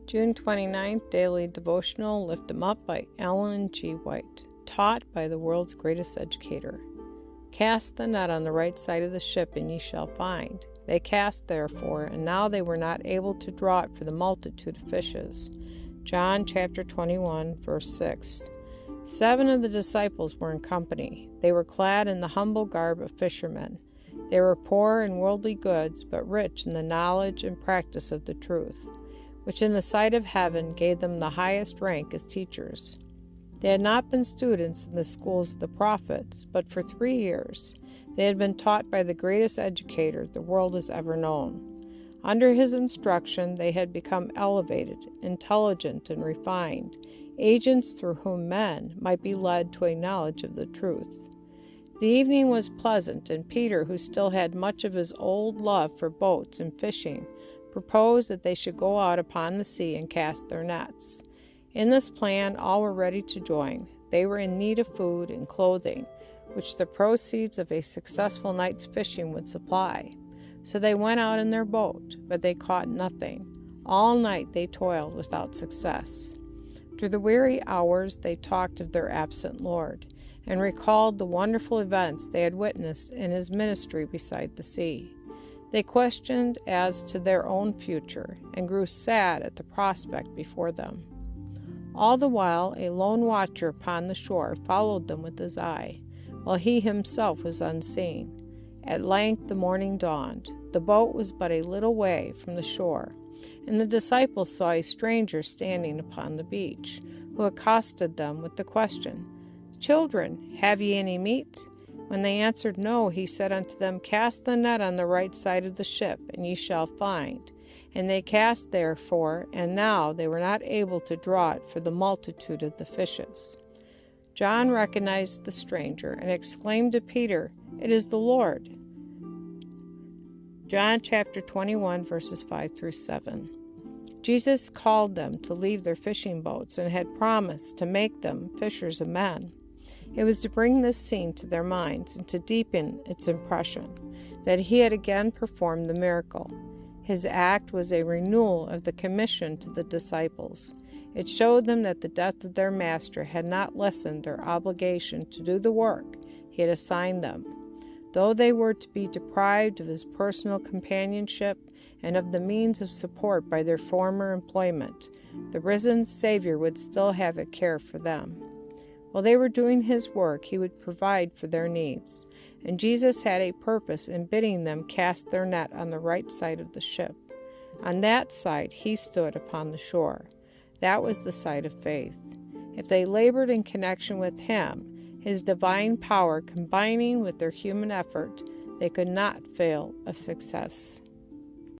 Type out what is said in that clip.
June 29th, Daily Devotional, Lift 'em Up by Ellen G. White. Taught by the world's greatest educator. Cast the net on the right side of the ship, and ye shall find. They cast therefore, and now they were not able to draw it for the multitude of fishes. John chapter 21, verse 6. 7 of the disciples were in company. They were clad in the humble garb of fishermen. They were poor in worldly goods, but rich in the knowledge and practice of the truth, which in the sight of heaven gave them the highest rank as teachers. They had not been students in the schools of the prophets, but for 3 years they had been taught by the greatest educator the world has ever known. Under his instruction they had become elevated, intelligent, and refined, agents through whom men might be led to a knowledge of the truth. The evening was pleasant, and Peter, who still had much of his old love for boats and fishing, proposed that they should go out upon the sea and cast their nets. In this plan all were ready to join. They were in need of food and clothing, which the proceeds of a successful night's fishing would supply. So they went out in their boat, but they caught nothing. All night they toiled without success. Through the weary hours they talked of their absent Lord, and recalled the wonderful events they had witnessed in his ministry beside the sea. They questioned as to their own future, and grew sad at the prospect before them. All the while a lone watcher upon the shore followed them with his eye, while he himself was unseen. At length the morning dawned. The boat was but a little way from the shore, and the disciples saw a stranger standing upon the beach, who accosted them with the question, "Children, have ye any meat?" When they answered no, he said unto them, "Cast the net on the right side of the ship, and ye shall find." And they cast therefore, and now they were not able to draw it for the multitude of the fishes. John recognized the stranger, and exclaimed to Peter, "It is the Lord." John chapter 21, verses 5 through 7. Jesus called them to leave their fishing boats, and had promised to make them fishers of men. It was to bring this scene to their minds, and to deepen its impression, that he had again performed the miracle. His act was a renewal of the commission to the disciples. It showed them that the death of their master had not lessened their obligation to do the work he had assigned them. Though they were to be deprived of his personal companionship and of the means of support by their former employment, the risen Savior would still have a care for them. While they were doing his work, he would provide for their needs. And Jesus had a purpose in bidding them cast their net on the right side of the ship. On that side he stood upon the shore. That was the side of faith. If they labored in connection with him, his divine power combining with their human effort, they could not fail of success.